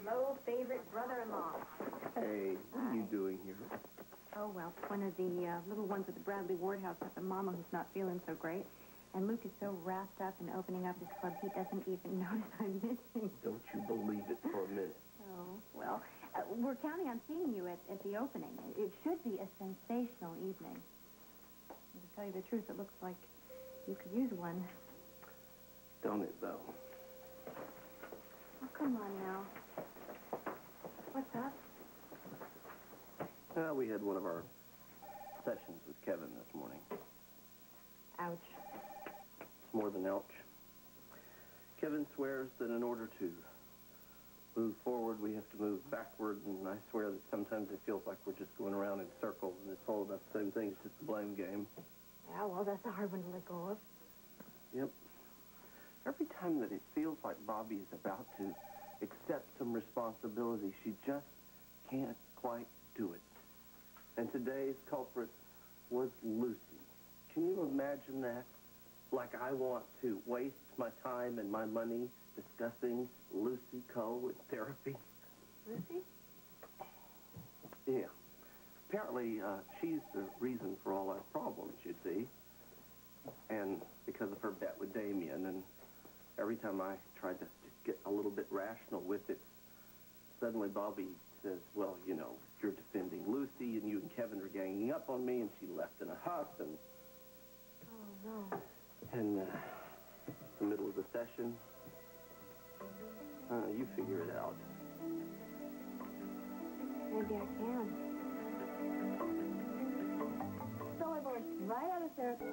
low favorite brother-in-law. Hey, what are you doing here? Oh, well, one of the little ones at the Bradley Ward house has a mama who's not feeling so great. And Luke is so wrapped up in opening up his club, he doesn't even notice I'm missing. Don't you believe it for a minute. Oh, well, we're counting on seeing you at the opening. It should be a sensational evening. And to tell you the truth, it looks like you could use one. Don't it, though? Oh, come on now. What's up? We had one of our sessions with Kevin this morning. Ouch. It's more than ouch. Kevin swears that in order to move forward, we have to move backward, and I swear that sometimes it feels like we're just going around in circles, and it's all about the same thing. It's just a blame game. Yeah, well, that's a hard one to let go of. Yep. Every time that it feels like Bobby is about to accept some responsibility, she just can't quite do it. And today's culprit was Lucy. Can you imagine that? Like I want to waste my time and my money discussing Lucy Cole in therapy. Lucy? Yeah. Apparently, she's the reason for all our problems, you see. And because of her bet with Damien, and every time I tried to just get a little bit rational with it, suddenly Bobby says, well, you know, you're defending Lucy, and you and Kevin are ganging up on me, and she left in a huff, and... Oh, no. And, the middle of the session, you figure it out. Maybe I can. So I burst right out of therapy.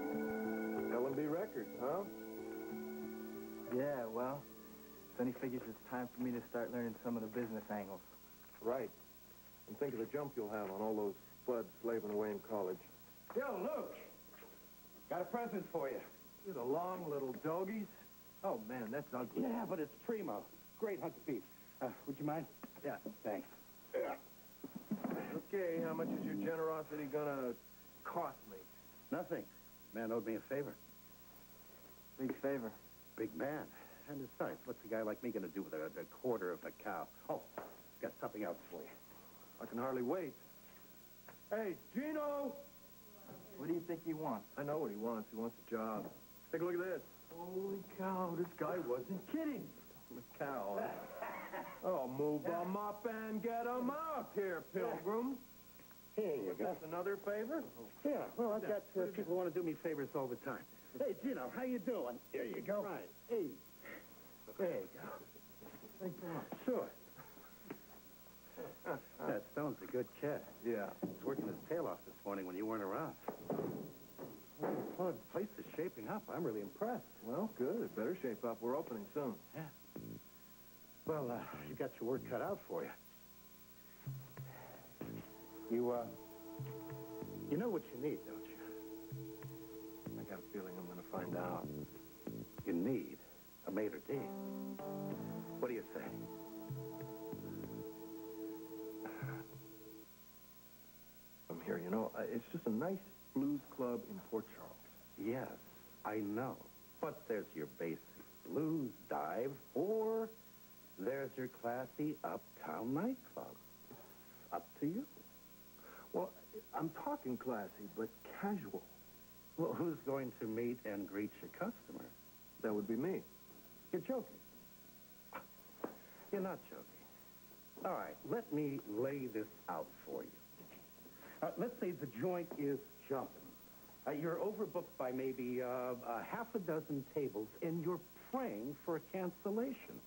L&B Records, huh? Yeah, well, Sonny figures it's time for me to start learning some of the business angles. Right. And think of the jump you'll have on all those spuds slaving away in college. Yo, Luke! Got a present for you. You're the long little doggies. Oh, man, that's ugly. Yeah, but it's primo. Great hunk of beef. Would you mind? Yeah, thanks. Yeah. Okay, how much is your generosity gonna cost me? Nothing. Man owed me a favor. Big favor. Big man. And besides, what's a guy like me gonna do with a quarter of a cow? Oh, got something else for you. I can hardly wait. Hey, Gino! What do you think he wants? I know what he wants. He wants a job. Take a look at this. Holy cow, this guy wasn't kidding. The cow. Oh, move them up and get them out here, Pilgrim. Here you go. That's another favor? Yeah, well, I've got people who want to do me favors all the time. Hey, Gino, how you doing? Here you go. Right. Hey. There you go. Thanks a lot. Sure. That Stone's a good kid. Yeah. He was working his tail off this morning when you weren't around. Well, the place is shaping up. I'm really impressed. Well, good. It better shape up. We're opening soon. Yeah. Well, you got your work cut out for you. You know what you need, don't you? I got a feeling I'm going to find out. You need a maitre d'. What do you say? I'm here, you know. It's just a nice blues club in Port Charles. Yes, I know. But there's your basic blues dive, or there's your classy uptown nightclub. It's up to you. Well, I'm talking classy, but casual. Well, who's going to meet and greet your customers? That would be me. You're joking. You're not joking. All right, let me lay this out for you. Let's say the joint is jumping. You're overbooked by maybe half a dozen tables, and you're praying for a cancellation.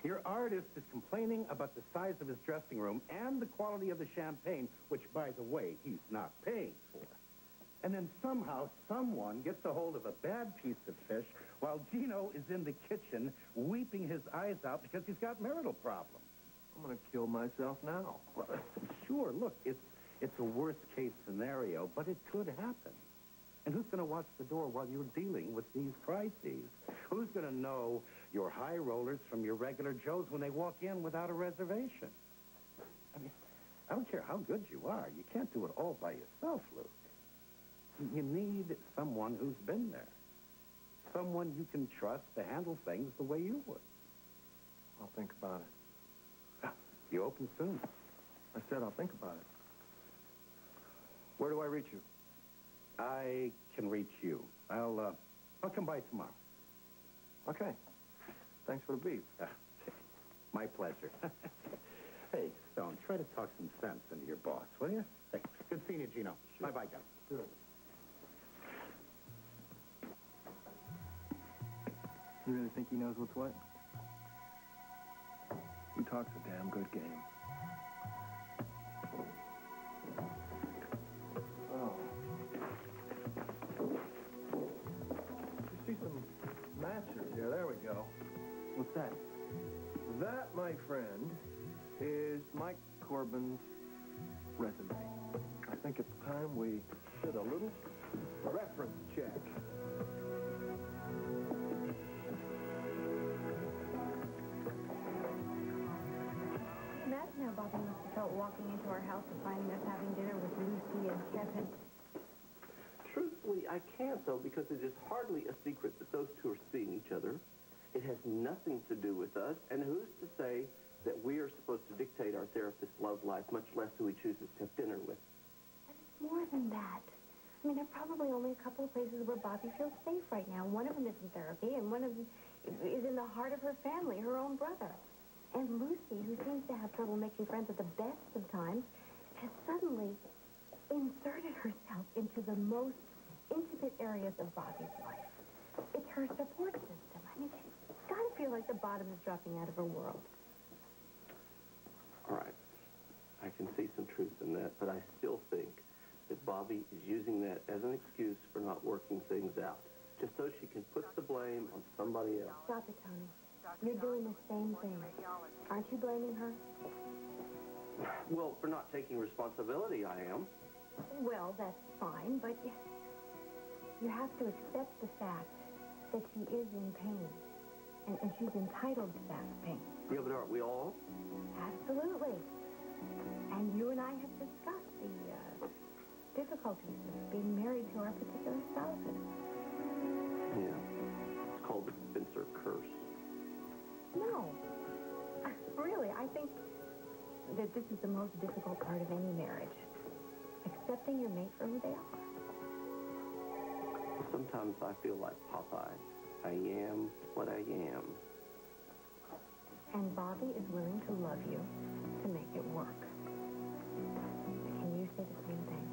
Your artist is complaining about the size of his dressing room and the quality of the champagne, which, by the way, he's not paying for. And then somehow someone gets a hold of a bad piece of fish while Gino is in the kitchen weeping his eyes out because he's got marital problems. I'm going to kill myself now. Well, sure, look, it's a worst-case scenario, but it could happen. And who's going to watch the door while you're dealing with these crises? Who's going to know your high rollers from your regular Joes when they walk in without a reservation? I mean, I don't care how good you are. You can't do it all by yourself, Luke. You need someone who's been there. Someone you can trust to handle things the way you would. I'll think about it. You open soon. I said I'll think about it. Where do I reach you? I can reach you. I'll come by tomorrow. Okay. Thanks for the beef. My pleasure. Hey, Stone, try to talk some sense into your boss, will you? Hey, good seeing you, Gino. Sure. Bye-bye, guys. Sure. You really think he knows what's what? He talks a damn good game. Oh. You see some matches here. There we go. What's that? That, my friend, is Mike Corbin's resume. I think it's time we did a little reference check. Imagine how Bobby must have felt walking into our house and finding us having dinner with Lucy and Kevin. Truthfully, I can't, though, because it is hardly a secret that those two are seeing each other. It has nothing to do with us, and who's to say that we are supposed to dictate our therapist's love life, much less who he chooses to have dinner with? But it's more than that. I mean, there are probably only a couple of places where Bobby feels safe right now. One of them is in therapy, and one of them is in the heart of her family, her own brother. And Lucy, who seems to have trouble making friends at the best of times, has suddenly inserted herself into the most intimate areas of Bobby's life. It's her support system. I mean, she's got to feel like the bottom is dropping out of her world. All right. I can see some truth in that, but I still think that Bobby is using that as an excuse for not working things out, just so she can put the blame on somebody else. Stop it, Tony. You're doing the same thing. Aren't you blaming her? Well, for not taking responsibility, I am. Well, that's fine, but you have to accept the fact that she is in pain. And she's entitled to that pain. Yeah, but aren't we all? Absolutely. And you and I have discussed the difficulties of being married to our particular spouses. Yeah. It's called the Spencer curse. No. Really, I think that this is the most difficult part of any marriage. Accepting your mate for who they are. Sometimes I feel like Popeye. I am what I am. And Bobby is willing to love you to make it work. Can you say the same thing?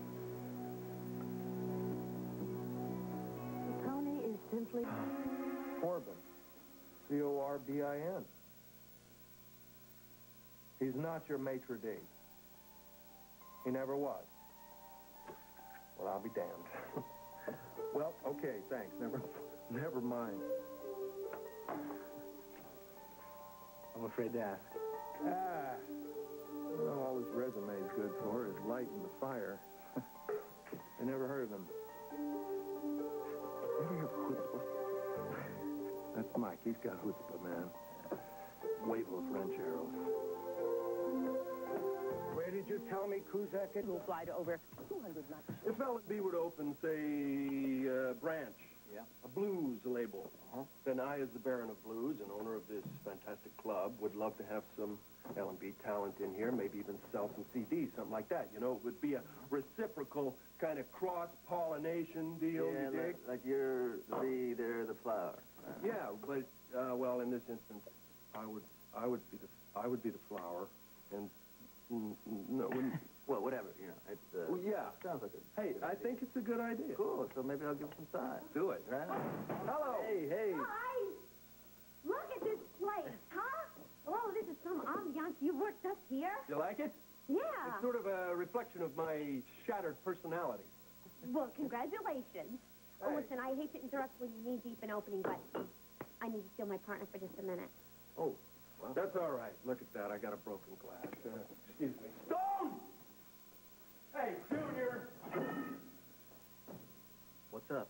Tony is simply... Corbin. C-O-R-B-I-N. He's not your maitre d'. He never was. Well, I'll be damned. Well, okay, thanks. Never mind. I'm afraid to ask. Well, all his resume's good for is lighting the fire. I never heard of him. Ever hear of chutzpah? That's Mike. He's got chutzpah, man. Huevos rancheros. Where did you tell me Kuzak will fly to over 200 knots? If L&B were to open, say, a branch, a blues label, then I, as the Baron of Blues and owner of this fantastic club, would love to have some L&B talent in here, maybe even sell some CDs, something like that. You know, it would be a reciprocal kind of cross-pollination deal, you dig? Like you're the bee, they're the flower. Yeah, but, well, in this instance, I would be the flower, and no, wouldn't... Well, whatever, you know, it's, Well, yeah. sounds like a... Hey, I think it's a good idea. Cool, so maybe I'll give it some time. Do it. Right? Hello. Hey. Hi! Look at this place, huh? Oh, this is some ambiance you worked up here. You like it? Yeah. It's sort of a reflection of my shattered personality. Well, congratulations. Oh, Hey. listen, I hate to interrupt when you knee deep in opening, but I need to steal my partner for just a minute. Oh, well, that's all right. Look at that. I got a broken glass. Excuse me. Stone! Hey, Junior! What's up?